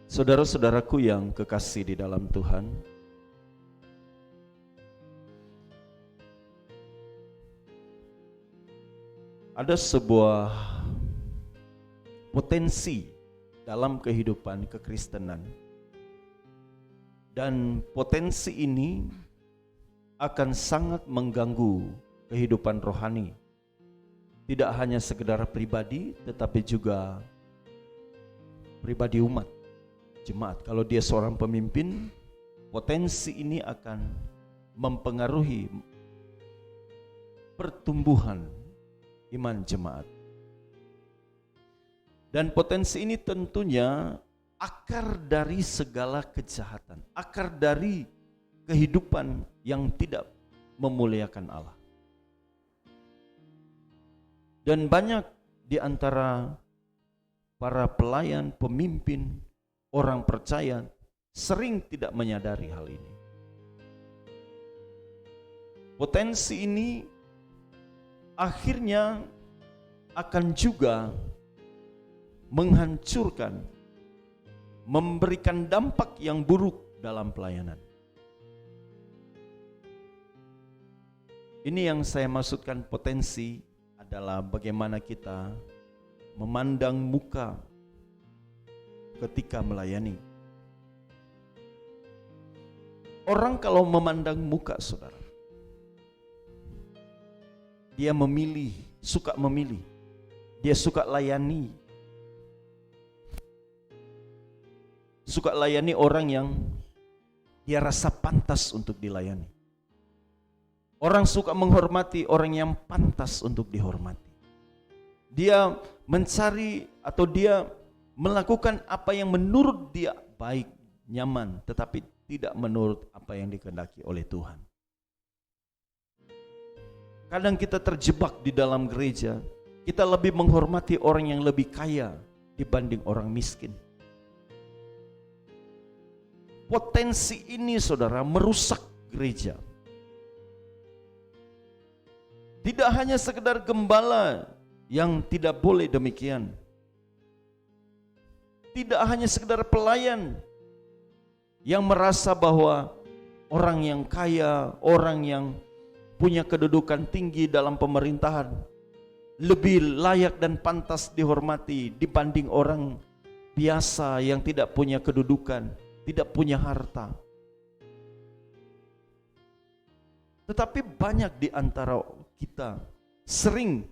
Saudara-saudaraku yang kekasih di dalam Tuhan, ada sebuah potensi dalam kehidupan kekristenan, dan potensi ini akan sangat mengganggu kehidupan rohani, tidak hanya sekedar pribadi, tetapi juga pribadi umat, jemaat. Kalau dia seorang pemimpin, potensi ini akan mempengaruhi pertumbuhan iman jemaat. Dan potensi ini tentunya akar dari segala kejahatan, akar dari kehidupan yang tidak memuliakan Allah. Dan banyak di antara para pelayan, pemimpin, orang percaya sering tidak menyadari hal ini. Potensi ini akhirnya akan juga menghancurkan, memberikan dampak yang buruk dalam pelayanan. Ini yang saya maksudkan potensi adalah bagaimana kita memandang muka ketika melayani. Orang kalau memandang muka, saudara, dia suka memilih, dia suka layani orang yang dia rasa pantas untuk dilayani. Orang suka menghormati orang yang pantas untuk dihormati. Dia mencari atau dia melakukan apa yang menurut dia baik, nyaman, tetapi tidak menurut apa yang dikehendaki oleh Tuhan. Kadang kita terjebak di dalam gereja, kita lebih menghormati orang yang lebih kaya dibanding orang miskin. Potensi ini, saudara, merusak gereja. Tidak hanya sekedar gembala yang tidak boleh demikian. Tidak hanya sekedar pelayan yang merasa bahwa orang yang kaya, orang yang punya kedudukan tinggi dalam pemerintahan lebih layak dan pantas dihormati dibanding orang biasa yang tidak punya kedudukan, tidak punya harta. Tetapi banyak di antara kita, sering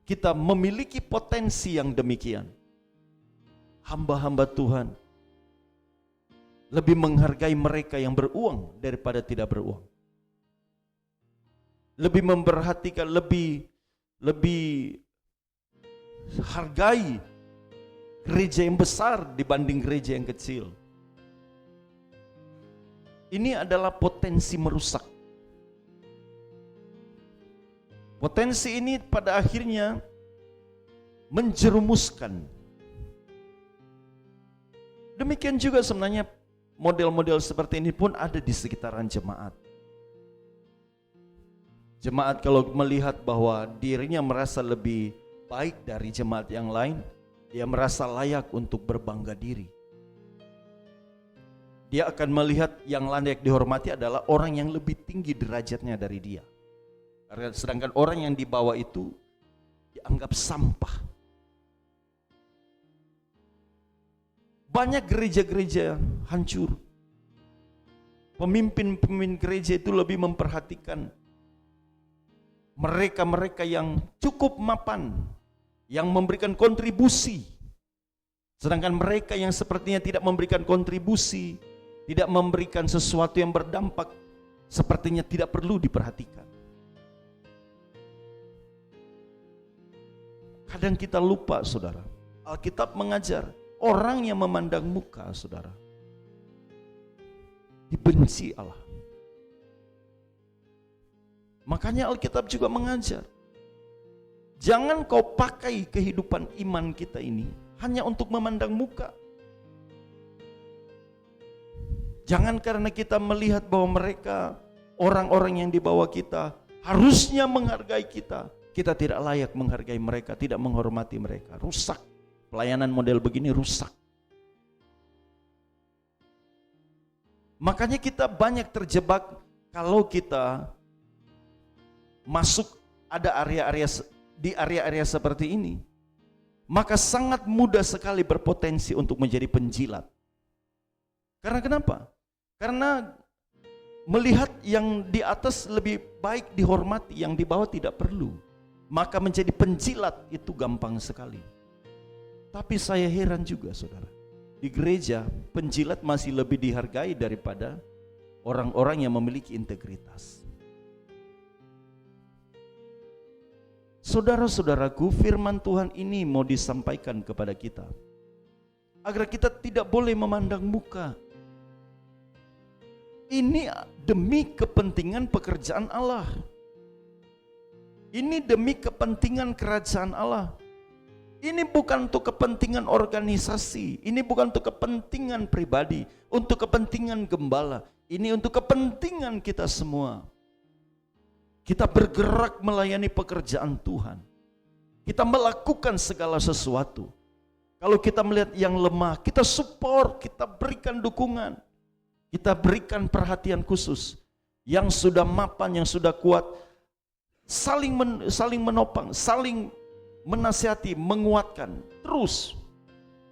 kita memiliki potensi yang demikian. Hamba-hamba Tuhan lebih menghargai mereka yang beruang daripada tidak beruang. Lebih memperhatikan, lebih hargai gereja yang besar dibanding gereja yang kecil. Ini adalah potensi merusak. Potensi ini pada akhirnya menjerumuskan. Demikian juga sebenarnya model-model seperti ini pun ada di sekitaran jemaat. Jemaat kalau melihat bahwa dirinya merasa lebih baik dari jemaat yang lain, dia merasa layak untuk berbangga diri. Dia akan melihat yang layak dihormati adalah orang yang lebih tinggi derajatnya dari dia. Sedangkan orang yang di bawah itu dianggap sampah. Banyak gereja-gereja hancur. Pemimpin-pemimpin gereja itu lebih memperhatikan mereka-mereka yang cukup mapan, yang memberikan kontribusi. Sedangkan mereka yang sepertinya tidak memberikan kontribusi, tidak memberikan sesuatu yang berdampak, sepertinya tidak perlu diperhatikan. Kadang kita lupa, saudara, Alkitab mengajar orang yang memandang muka, saudara, dibenci Allah. Makanya Alkitab juga mengajar, jangan kau pakai kehidupan iman kita ini hanya untuk memandang muka. Jangan karena kita melihat bahwa mereka, orang-orang yang di bawah kita, harusnya menghargai kita, kita tidak layak menghargai mereka, tidak menghormati mereka. Rusak. Pelayanan model begini rusak. Makanya kita banyak terjebak kalau kita masuk ada di area-area seperti ini. Maka sangat mudah sekali berpotensi untuk menjadi penjilat. Karena kenapa? Karena melihat yang di atas lebih baik dihormati, yang di bawah tidak perlu. Maka menjadi penjilat itu gampang sekali. Tapi saya heran juga saudara, di gereja penjilat masih lebih dihargai daripada orang-orang yang memiliki integritas. Saudara-saudaraku, firman Tuhan ini mau disampaikan kepada kita agar kita tidak boleh memandang muka. Ini demi kepentingan pekerjaan Allah. Ini demi kepentingan kerajaan Allah. Ini bukan untuk kepentingan organisasi, ini bukan untuk kepentingan pribadi, untuk kepentingan gembala. Ini untuk kepentingan kita semua. Kita bergerak melayani pekerjaan Tuhan. Kita melakukan segala sesuatu. Kalau kita melihat yang lemah, kita support, kita berikan dukungan. Kita berikan perhatian khusus. Yang sudah mapan, yang sudah kuat, saling menopang, saling menasihati, menguatkan. Terus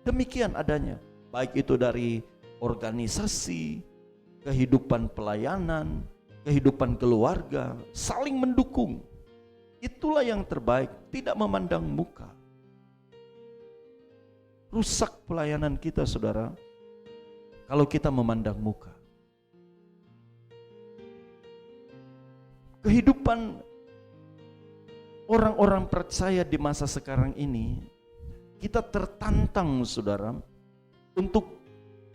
demikian adanya. Baik itu dari organisasi, kehidupan pelayanan, kehidupan keluarga, saling mendukung. Itulah yang terbaik, tidak memandang muka. Rusak pelayanan kita saudara, kalau kita memandang muka. Kehidupan orang-orang percaya di masa sekarang ini, kita tertantang saudara, untuk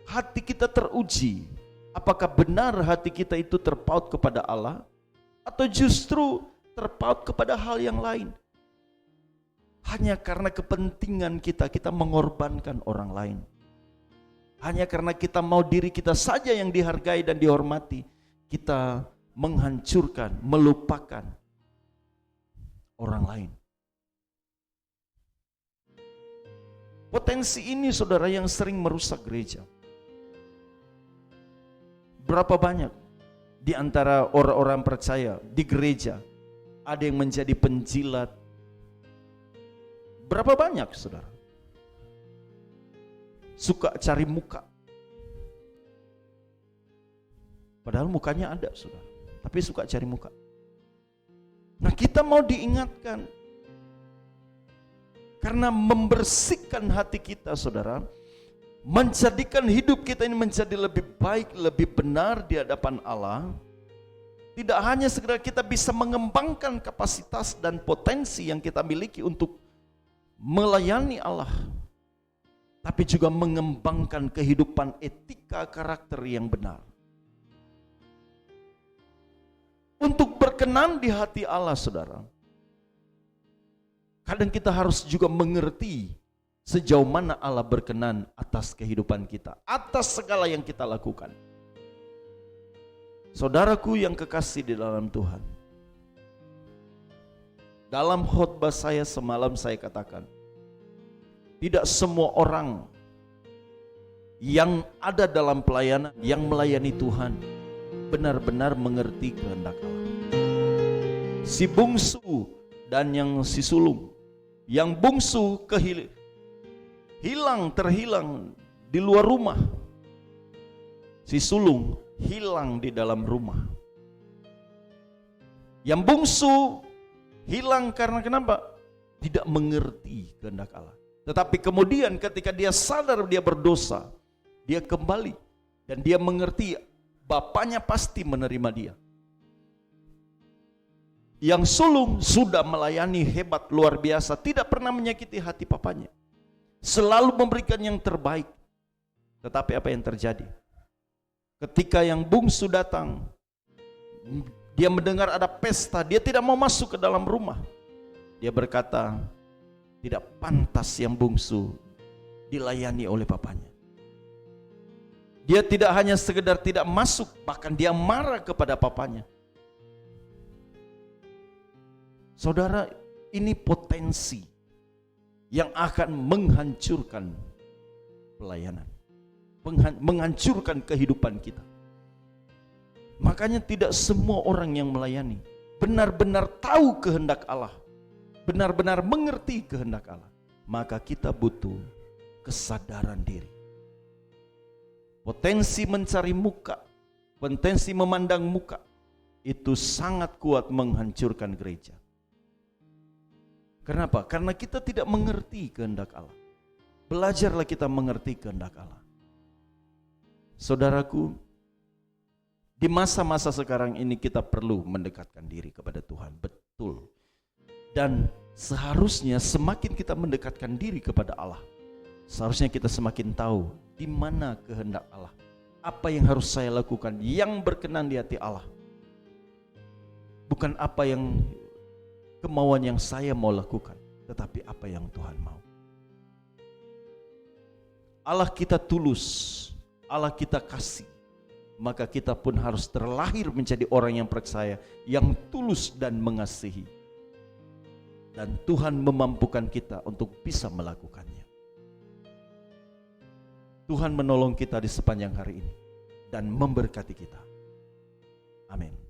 hati kita teruji. Apakah benar hati kita itu terpaut kepada Allah, atau justru terpaut kepada hal yang lain? Hanya karena kepentingan kita mengorbankan orang lain. Hanya karena kita mau diri kita saja yang dihargai dan dihormati, kita menghancurkan, melupakan orang lain. Potensi ini saudara yang sering merusak gereja. Berapa banyak di antara orang-orang percaya di gereja ada yang menjadi penjilat? Berapa banyak saudara? Suka cari muka. Padahal mukanya ada saudara, tapi suka cari muka. Nah, kita mau diingatkan, karena membersihkan hati kita saudara, menjadikan hidup kita ini menjadi lebih baik, lebih benar di hadapan Allah. Tidak hanya sekedar kita bisa mengembangkan kapasitas dan potensi yang kita miliki untuk melayani Allah, tapi juga mengembangkan kehidupan etika karakter yang benar. Untuk berkenan di hati Allah saudara, kadang kita harus juga mengerti sejauh mana Allah berkenan atas kehidupan kita, atas segala yang kita lakukan. Saudaraku yang kekasih di dalam Tuhan, dalam khotbah saya semalam saya katakan, tidak semua orang yang ada dalam pelayanan, yang melayani Tuhan, benar-benar mengerti kehendak Allah. Si bungsu dan yang si sulung. Yang bungsu terhilang di luar rumah. Si sulung hilang di dalam rumah. Yang bungsu hilang karena kenapa? Tidak mengerti kehendak Allah. Tetapi kemudian ketika dia sadar dia berdosa, dia kembali dan dia mengerti bapaknya pasti menerima dia. Yang sulung sudah melayani hebat luar biasa, tidak pernah menyakiti hati papanya, selalu memberikan yang terbaik. Tetapi apa yang terjadi? Ketika yang bungsu datang, dia mendengar ada pesta, dia tidak mau masuk ke dalam rumah. Dia berkata, tidak pantas yang bungsu dilayani oleh papanya. Dia tidak hanya sekedar tidak masuk, bahkan dia marah kepada papanya. Saudara, ini potensi yang akan menghancurkan pelayanan, menghancurkan kehidupan kita. Makanya tidak semua orang yang melayani benar-benar tahu kehendak Allah, benar-benar mengerti kehendak Allah. Maka kita butuh kesadaran diri. Potensi mencari muka, potensi memandang muka, itu sangat kuat menghancurkan gereja. Kenapa? Karena kita tidak mengerti kehendak Allah. Belajarlah kita mengerti kehendak Allah. Saudaraku, di masa-masa sekarang ini kita perlu mendekatkan diri kepada Tuhan, betul. Dan seharusnya semakin kita mendekatkan diri kepada Allah, seharusnya kita semakin tahu di mana kehendak Allah. Apa yang harus saya lakukan yang berkenan di hati Allah. Bukan apa yang kemauan yang saya mau lakukan, tetapi apa yang Tuhan mau. Allah kita tulus, Allah kita kasih. Maka kita pun harus terlahir menjadi orang yang percaya, yang tulus dan mengasihi. Dan Tuhan memampukan kita untuk bisa melakukannya. Tuhan menolong kita di sepanjang hari ini dan memberkati kita. Amin.